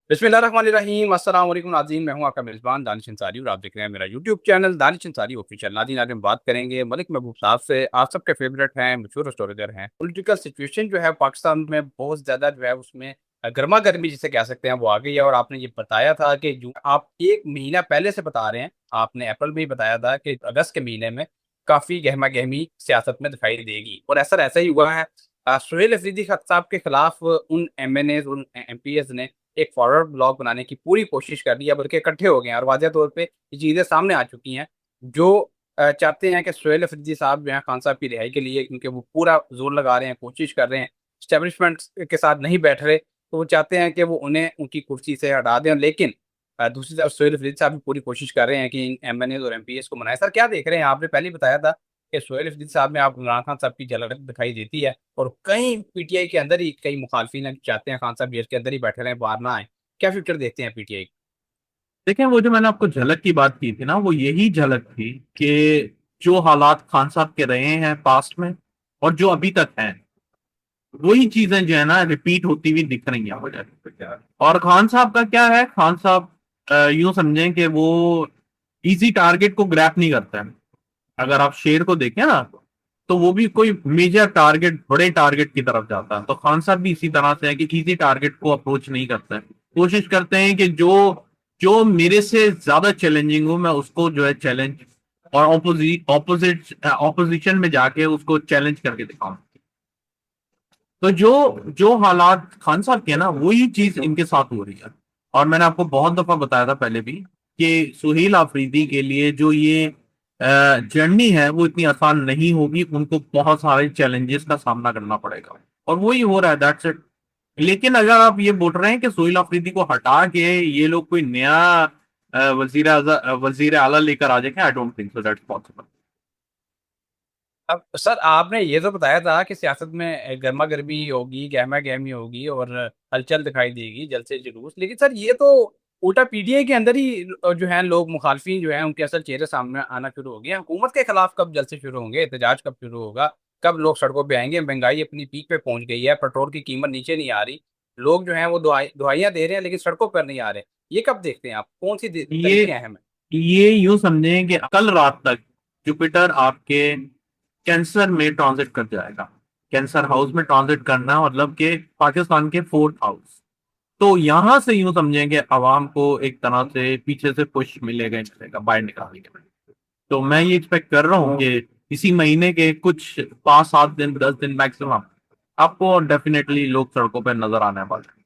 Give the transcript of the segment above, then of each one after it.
बिस्मिल्लाहिर्रहमानिर्रहीम अस्सलाम वालेकुम नाज़रीन, मैं हूं आपका मेज़बान दानिश अंसारी और आप देख रहे हैं मेरा YouTube channel Danish Ansari official. नाज़रीन, आज हम बात करेंगे मलिक महबूब साहब से। आप सबके फेवरेट हैं, मशहूर स्टोरीटेलर हैं। पॉलिटिकल सिचुएशन जो है पाकिस्तान में बहुत ज़्यादा जो है उसमें गर्मा गर्मी जिसे कह सकते हैं वो आ गई है। और आपने ये बताया था कि जो आप 1 महीना पहले से बता रहे हैं, आपने अप्रैल में ही बताया था कि अगस्त के महीने में काफ़ी गहमा-गहमी सियासत में दिखाई देगी और ऐसा ही हुआ है। सुहेल अफरीदी साहब के खिलाफ उन एमएनएज़, उन एमपीएज़ ने एक फॉरवर्ड ब्लॉग बनाने की पूरी कोशिश कर रही है, बल्कि इकट्ठे हो गए हैं और वाज़ह तौर पे ये चीज़ें सामने आ चुकी हैं, जो चाहते हैं कि सुहेल अफरीदी साहब जो हैं खान साहब की रिहाई के लिए, क्योंकि वो पूरा ज़ोर लगा रहे हैं, कोशिश कर रहे हैं, एस्टेब्लिशमेंट के साथ नहीं बैठ रहे, तो वो चाहते हैं कि वो उन्हें उनकी कुर्सी से हटा दें। लेकिन दूसरी तरफ सुहेल अफरीदी साहब भी पूरी कोशिश कर रहे हैं कि इन एमएनएज़ और एमपीएस को मनाएँ। सर, क्या देख रहे हैं? आपने पहले ही बताया था कि सोहेल अफरीदी साहब में आपको इमरान खान साहब की झलक दिखाई देती है और कई पीटीआई के अंदर ही कई मुखालफिन हैं, चाहते हैं खान साहब जेल के अंदर ही बैठे रहें, बाहर ना आएँ। क्या फ्यूचर देखते हैं पीटीआई का? देखें, वो जो मैंने आपको झलक की बात की थी ना, वो यही झलक थी कि जो हालात खान साहब के रहे हैं पास्ट में और जो अभी तक हैं, वही चीजें जो है ना रिपीट होती हुई दिख रही हैं मुझे। और खान साहब का क्या है, खान साहब यूं समझें कि वो इजी टारगेट को ग्रैप नहीं करते हैं। अगर आप शेर को देखें ना, तो वो भी कोई मेजर टारगेट, बड़े टारगेट की तरफ जाता है। तो खान साहब भी इसी तरह से है कि इजी टारगेट को अप्रोच नहीं करते हैं। कोशिश करते हैं कि जो जो मेरे से ज्यादा चैलेंजिंग हो, मैं उसको जो है चैलेंज और ऑपोजिशन में जाके उसको चैलेंज करके दिखाऊं। तो जो जो हालात खान साहब के हैं ना, वही चीज इनके साथ हो रही है। और मैंने आपको बहुत दफा बताया था पहले भी कि सुहेल आफरीदी के लिए जो ये जर्नी है वो इतनी आसान नहीं होगी। उनको बहुत सारे चैलेंजेस का सामना करना पड़ेगा और वही हो रहा है, दैट्स इट। लेकिन अगर आप ये बोल रहे हैं कि सुहेल आफरीदी को हटा के ये लोग कोई नया वजीर आला लेकर आ जाएंगे, I don't think so that's possible. अब सर, आपने ये तो बताया था कि सियासत में गरमा-गर्मी होगी, गहमा-गहमी होगी और हलचल दिखाई देगी, जलसे-जुलूस। लेकिन सर, ये तो उल्टा पीटीआई के अंदर ही जो हैं लोग मुखालफिन जो हैं उनके असल चेहरे सामने आना शुरू हो गए हैं। हुकूमत के खिलाफ कब जलसे शुरू होंगे? एहतजाज कब शुरू होगा? कब लोग सड़कों पे आएँगे? महंगाई अपनी पीक पे पहुँच गई है, पेट्रोल की कीमत नीचे नहीं आ रही। लोग जो हैं वो दुहाइयाँ दे रहे हैं लेकिन सड़कों पर नहीं आ रहे। ये कब देखते हैं आप? कौन-सी ये तारीखें अहम हैं? ये यूं समझें कि कल रात तक जुपिटर आपके कैंसर में ट्रांजिट कर जाएगा। कैंसर हाउस में ट्रांजिट करना मतलब कि पाकिस्तान के फोर्थ हाउस। तो यहां से यूं समझें कि आवाम को एक तरह से पीछे से पुश मिलेगा ही मिलेगा बाहर निकालने के लिए। तो मैं ये एक्सपेक्ट कर रहा हूँ कि इसी महीने के कुछ 5-7 दिन, 10 दिन मैक्सिमम आपको डेफिनेटली लोग सड़कों पर नजर आने वाले हैं।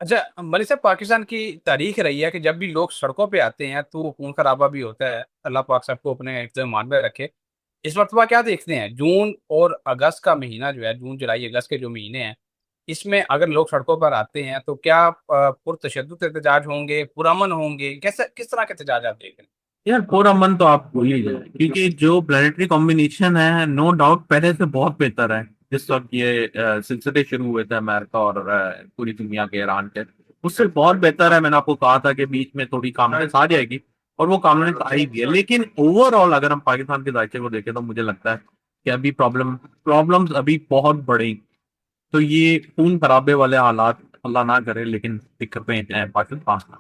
अच्छा, मलिक साहब, पाकिस्तान की तारीख रही है कि जब भी लोग सड़कों पे आते हैं तो खून खराबा भी होता है। अल्लाह पाक सबको अपने हिफ्ज़ ईमान में रखे। इस मर्तबा क्या देखते हैं, जून और अगस्त का महीना जो है, जून, जुलाई, अगस्त के जो महीने हैं, इसमें अगर लोग सड़कों पर आते हैं तो क्या पुरतशद्दुद एहतजाज होंगे, पुरअमन होंगे? कैसे, किस तरह के एहतजाज आप देख रहे हैं? यार, पूरा मन तो आप भूल ही जाए, क्योंकि जो प्लानिटरी कॉम्बिनेशन है नो डाउट पहले से बहुत बेहतर है। जिस वक्त ये सिलसिले शुरू हुए थे अमेरिका और पूरी दुनिया के, ईरान के, उससे बहुत बेहतर है। मैंने आपको कहा था कि बीच में थोड़ी कॉन्फ्लिक्ट आ जाएगी और वो कॉन्फ्लिक्ट आई भी है। लेकिन ओवरऑल अगर हम पाकिस्तान के जायचे को देखें तो मुझे लगता है कि अभी प्रॉब्लम्स अभी बहुत बड़ी। तो ये खून खराबे वाले हालात अल्लाह ना करे, लेकिन दिक्कतें हैं पाकिस्तान में।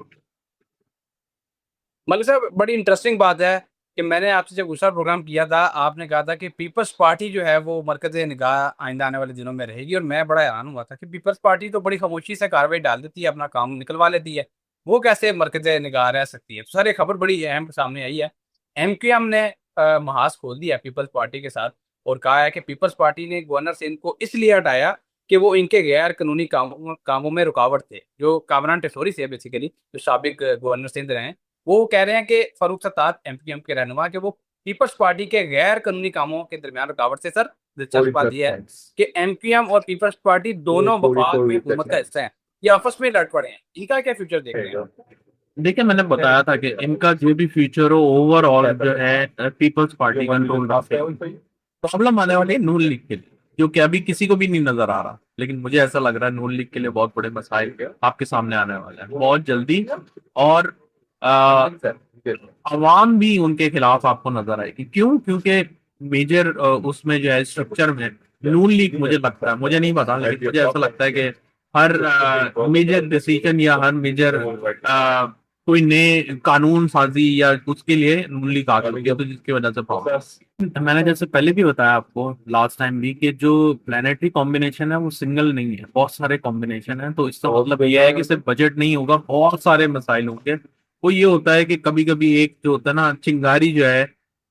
मलिक साहब, बड़ी इंटरेस्टिंग बात है कि मैंने आपसे जब दूसरा प्रोग्राम किया था, आपने कहा था कि पीपल्स पार्टी जो है वो मरकज़ निगाह आइंदा आने वाले दिनों में रहेगी और मैं बड़ा हैरान हुआ था कि पीपल्स पार्टी तो बड़ी खामोशी से कार्रवाई डाल देती है, अपना काम निकलवा लेती है। वो कैसे मरकज़ निगाह रह सकती है? तो सर, एक खबर बड़ी अहम सामने आई है। एमक्यूएम ने महाज खोल दिया पीपल्स पार्टी के साथ और कहा है कि पीपल्स पार्टी ने गवर्नर सिंध को इसलिए हटाया कि वो इनके गैर कानूनी कामों में रुकावट थे। जो कामरान टेसोरी से बेसिकली, जो साबिक गवर्नर सिंध रहे हैं, वो कह रहे हैं कि फारूक सत्तार एमपीएम के रहनुमा, कि वो पीपल्स पार्टी के गैर कानूनी कामों के दरमियान रुकावट से। सर, दिलचस्प बात यह है कि एमपीएम और पीपल्स पार्टी दोनों वफाक में हुकूमत का हिस्सा हैं। ये आपस में लड़ पड़े हैं। इनका क्या फ्यूचर देख रहे हैं? देखिए, मैंने बताया था कि इनका जो भी फ्यूचर हो, ओवरऑल जो है पीपल्स पार्टी कंट्रोल प्रॉब्लम आने वाली है नून लीग के लिए, जो कि अभी किसी को भी नहीं नजर आ रहा। लेकिन मुझे ऐसा लग रहा है नून लीग के लिए बहुत बड़े मसाइल आपके सामने आने वाले हैं बहुत जल्दी। और आ, अवाम भी उनके खिलाफ आपको नजर आएगी। क्यों? क्योंकि मेजर उसमें जो है स्ट्रक्चर में नून लीग, मुझे लगता है, मुझे नहीं पता, लेकिन मुझे ऐसा लगता है कि हर मेजर डिसीजन या हर मेजर कोई नए कानून साजी या उसके लिए नून लीग आ चुकी है, तो जिसकी वजह से प्रॉब्लम। मैंने जैसे पहले भी बताया आपको लास्ट टाइम भी कि जो प्लानिटरी कॉम्बिनेशन है वो सिंगल नहीं है, बहुत सारे कॉम्बिनेशन है। तो इसका मतलब यह है कि सिर्फ बजट नहीं होगा, बहुत सारे मसाइल होंगे। वो ये होता है कि कभी कभी एक जो होता है ना, चिंगारी जो है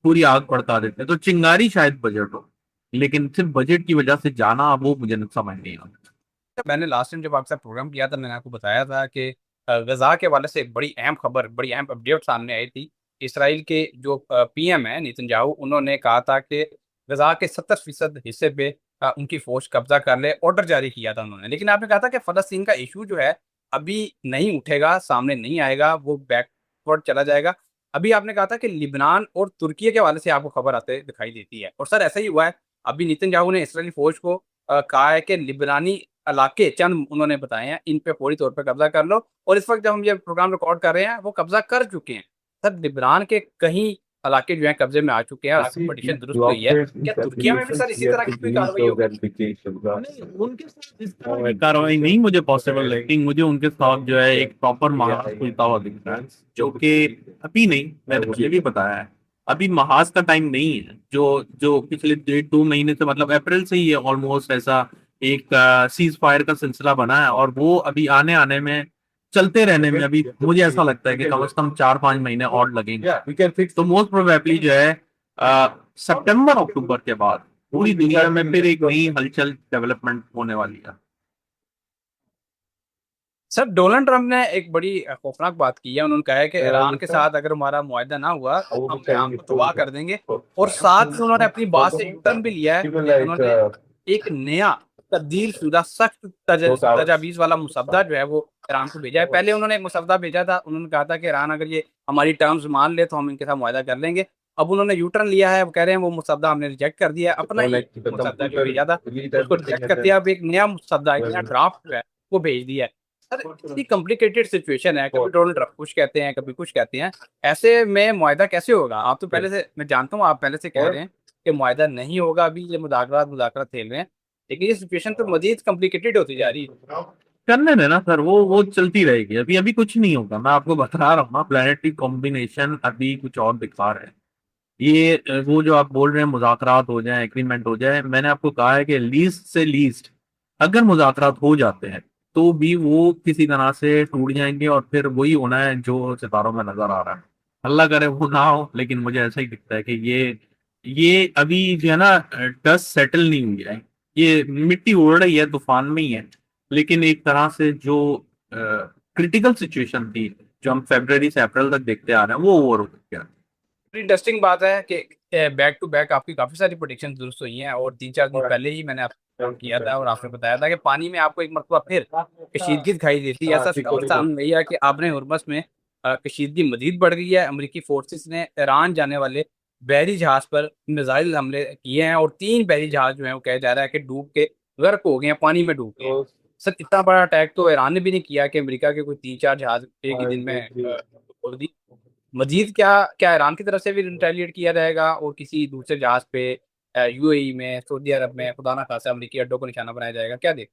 पूरी आग भड़का देते हैं। तो चिंगारी शायद बजट हो, लेकिन सिर्फ बजट की वजह से जाना वो मुझे समझ नहीं आता। मैंने लास्ट टाइम जब आपके साथ प्रोग्राम किया था, मैंने आपको बताया था कि गजा के हवाले से एक बड़ी अहम खबर, बड़ी अहम अपडेट सामने आई थी। इसराइल के जो पीएम है नेतन्याहू, उन्होंने कहा था कि गजा के 70% हिस्से पे उनकी फौज कब्जा कर ले, ऑर्डर जारी किया था उन्होंने। लेकिन आपने कहा था कि फलस्तीन का इशू जो है अभी नहीं उठेगा, सामने नहीं आएगा, वो बैकवर्ड चला जाएगा। अभी आपने कहा था कि लिबनान और तुर्की के हवाले से आपको खबर आते दिखाई देती है, और सर ऐसा ही हुआ है। अभी नेतन्याहू ने इसराइली फौज को कहा है कि लिबनानी इलाके चंद उन्होंने बताए हैं, इन पे फौरी तौर पे कब्जा कर लो। और इस वक्त जब हम ये प्रोग्राम रिकॉर्ड कर रहे हैं, वो कब्जा कर चुके हैं। सर लिबनान के कहीं इलाके जो हैं कब्जे में आ चुके हैं, उसकी पटिशन दुरुस्त हुई है। क्या तुर्किया में भी सर इसी तरह की कोई कार्रवाई होगी? नहीं, उनके साथ इस तरह की कार्रवाई नहीं मुझे पॉसिबल लगती। मुझे उनके साथ जो है एक प्रॉपर महाज खुलता हुआ दिखता है, जो कि अभी नहीं, मैंने मुझे भी बताया है, अभी महाज का टाइम नहीं है। जो जो पिछले 1-2 महीने से, मतलब अप्रैल से ही है ऑलमोस्ट, ऐसा एक सीज फायर का सिलसिला बना है। और वो अभी आने आने में, चलते रहने में, अभी मुझे ऐसा लगता है कि कम से कम 4-5 महीने और लगेंगे। तो मोस्ट प्रोबेबली जो है सितंबर अक्टूबर के बाद पूरी दुनिया में फिर एक नई हलचल डेवलपमेंट होने वाली है। सर डोनाल्ड ट्रंप ने एक बड़ी खौफनाक बात की है। उन्होंने कहा है कि ईरान के साथ अगर हमारा मुआहदा ना हुआ तो हम ईरान को तबाह कर देंगे। और साथ में उन्होंने अपनी बात से यूटर्न भी लिया है। उन्होंने एक नया तब्दील शुदा सख्त तजावीज वाला मुसद्दा जो है वो ईरान को भेजा है। पहले उन्होंने एक मुसद्दा भेजा था, उन्होंने कहा था कि ईरान अगर ये हमारी टर्म्स मान ले तो हम इनके साथ मुआहदा कर लेंगे। अब उन्होंने यूटर्न लिया है, वो कह रहे हैं वो मुसद्दा हमने रिजेक्ट कर दिया है। अपना ही मुसद्दा जो भेजा था उसको रिजेक्ट कर दिया। अब एक नया मुसद्दा, एक नया ड्राफ्ट जो है वो भेज दिया है। सर इतनी कॉम्प्लिकेटेड सिचुएशन है, कभी डोनाल्ड ट्रंप कुछ कहते हैं, कभी कुछ कहते हैं। ऐसे में मुआहदा कैसे होगा? आप तो पहले से, मैं जानता हूँ आप पहले से कह रहे हैं कि मुआहदा नहीं होगा, अभी ये मुज़ाकरात मुज़ाकरात खेल रहे हैं, लेकिन ये सिचुएशन तो मजीद कॉम्प्लिकेटेड होती जा रही है। करने देना सर, वो चलती रहेगी। अभी अभी कुछ नहीं होगा, मैं आपको बता रहा हूँ ना, प्लानिटरी कॉम्बिनेशन अभी कुछ और दिखा रहे हैं। ये वो जो आप बोल रहे हैं मुज़ाकरात हो जाए, एग्रीमेंट हो जाए, मैंने आपको कहा है कि लीस्ट से लीस्ट अगर मुज़ाकरात हो जाते हैं तो भी वो किसी तरह से टूट जाएंगे, और फिर वही होना है जो सितारों में नजर आ रहा है। अल्लाह करे वो ना हो, लेकिन मुझे ऐसा ही दिखता है कि ये अभी जो है ना, डस्ट सेटल नहीं हुई है। ये मिट्टी उड़ रही है, तूफान में ही है, लेकिन एक तरह से जो क्रिटिकल सिचुएशन थी, जो हम फरवरी से अप्रैल तक देखते आ रहे हैं, वो ओवर हो चुकी है। इंटरेस्टिंग बात है कि बैक टू बैक आपकी काफी सारी प्रोडिक्शन दुरुस्त हुई हैं, और 3-4 दिन पहले ही मैंने आपको फोन किया था और आपने बताया था कि पानी में आपको एक मरतबा फिर कशीदगी दिखाई देती है। ऐसा खबर सामने आई है कि आबने हुर्मस में कशीदगी मजीद बढ़ गई है। अमेरिकी फोर्सेस ने ईरान जाने वाले बहरी जहाज पर मिसाइल हमले किए हैं, और 3 बहरी जहाज जो है वो कहा जा रहा है कि डूब के गर्क हो गए हैं, पानी में डूब गए हैं। सर इतना बड़ा अटैक तो ईरान ने भी नहीं किया कि अमेरिका के कोई 3-4 जहाज एक ही दिन में खोल दी। मजीद क्या क्या ईरान की तरफ से भी रिटेलिएट किया जाएगा और किसी दूसरे जहाज पे यूएई में, सऊदी अरब में, खुदा ना खासा अमेरिकी अड्डों को निशाना बनाया जाएगा? क्या देख?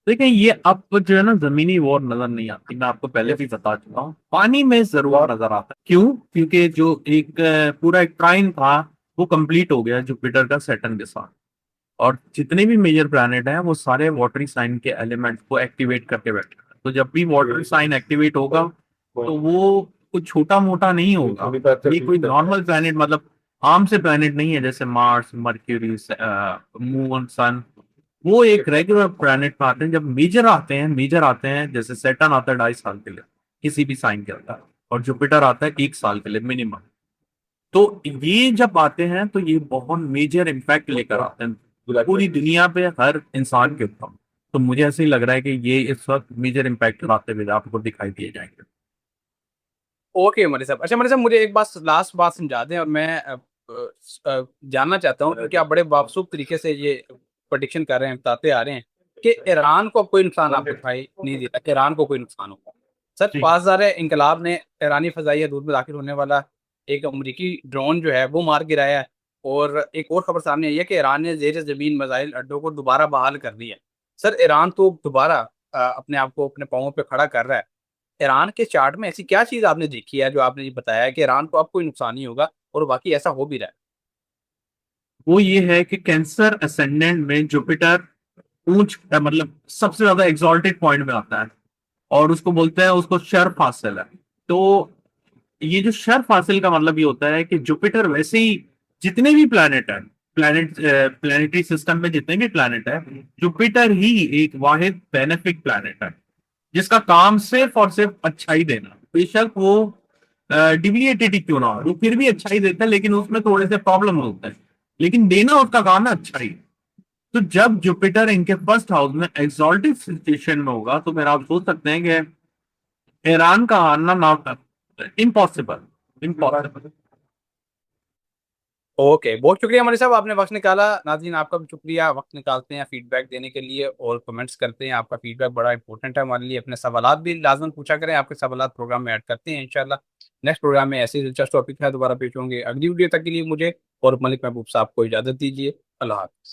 देखिए, ये अब जो है ना, जमीनी वॉर नजर नहीं आती। मैं आपको पहले भी बता चुका हूँ, पानी में जरूर नजर आता है। क्यों? क्योंकि जो एक पूरा एक ट्राइन था वो कंप्लीट हो गया जुपिटर का सैटर्न के साथ। और जितने भी मेजर प्लैनेट हैं वो सारे वाटरी साइन के एलिमेंट्स को एक्टिवेट करके बैठे हैं। तो जब भी वाटरी साइन एक्टिवेट होगा तो वो कुछ छोटा मोटा नहीं होगा। ये कोई नॉर्मल प्लैनेट, मतलब आम से प्लैनेट नहीं है, जैसे मार्स, मर्क्यूरी, मून, सन। वो एक रेगुलर प्लैनेट में आते हैं। जब मेजर आते हैं, जैसे सैटर्न आता है 2.5 साल के लिए किसी भी साइन के अंदर, और जुपिटर आता है 1 साल के लिए मिनिमम। तो ये जब आते हैं तो ये बहुत मेजर इम्पैक्ट लेकर आते हैं पूरी दुनिया पे, हर इंसान के ऊपर। तो मुझे ऐसे ही लग रहा है कि ये इस वक्त मेजर इम्पैक्ट लाते हुए आपको दिखाई दिए जाएंगे। ओके मरी साहब, अच्छा मरी साहब, मुझे एक बात, लास्ट बात समझा दें। और मैं जानना चाहता हूँ क्योंकि आप बड़े बावसूख तरीके से ये प्रोडिक्शन कर रहे हैं, बताते आ रहे हैं कि ईरान को कोई नुकसान आप दिखाई नहीं देता कि ईरान को कोई नुकसान होगा। सर जी। 5000 इनकलाब ने ईरानी फजाई हदूद में दाखिल होने वाला एक अमरीकी ड्रोन जो है वो मार गिराया है। और एक और खबर सामने आई है कि ईरान ने जेर जमीन मिसाइल अड्डों को दोबारा बहाल कर दिया है। सर ईरान तो दोबारा अपने आप को अपने पाँवों पे खड़ा कर रहा है, ईरान के चार्ट में ऐसी क्या चीज आपने देखी है जो आपने ये बताया है कि ईरान को अब कोई नुकसान नहीं होगा, और बाकी ऐसा हो भी रहा है? वो ये है कि कैंसर असेंडेंट में जुपिटर ऊंच मतलब सबसे ज्यादा एक्सॉल्टेड पॉइंट में आता है, और उसको बोलते हैं, उसको शर फासिल है। तो ये जो शर फासिल का मतलब ये होता है कि जुपिटर वैसे ही जितने भी प्लैनेट है, प्लैनेटरी सिस्टम में जितने भी प्लैनेट है, जुपिटर ही एक वाहिद बेनिफिक प्लैनेट है जिसका काम सिर्फ और सिर्फ अच्छाई देना। बेशक वो डिविएटेड ही क्यों ना हो, वो फिर भी अच्छाई देता है, लेकिन उसमें थोड़े से प्रॉब्लम होते हैं, लेकिन देना उसका काम है अच्छाई। तो जब जुपिटर इनके फर्स्ट हाउस में एक्सॉल्टेड सिचुएशन में होगा, तो फिर आप सोच सकते हैं कि ईरान का हारना ना, इम्पॉसिबल, इम्पॉसिबल। ओके, बहुत शुक्रिया मनी साहब, आपने वक्त निकाला। नाज़रीन, आपका भी शुक्रिया, वक्त निकालते हैं फीडबैक देने के लिए और कमेंट्स करते हैं। आपका फीडबैक बड़ा इंपॉर्टेंट है हमारे लिए। अपने सवालात भी लाजमन पूछा करें, आपके सवालात प्रोग्राम में ऐड करते हैं इंशाल्लाह। नेक्स्ट प्रोग्राम में ऐसे ही दिलचस्प टॉपिक है दोबारा पेश होंगे। अगली वीडियो तक के लिए मुझे और मलिक महबूब साहब को इजाज़त दीजिए। अल्लाह हाफ़िज़।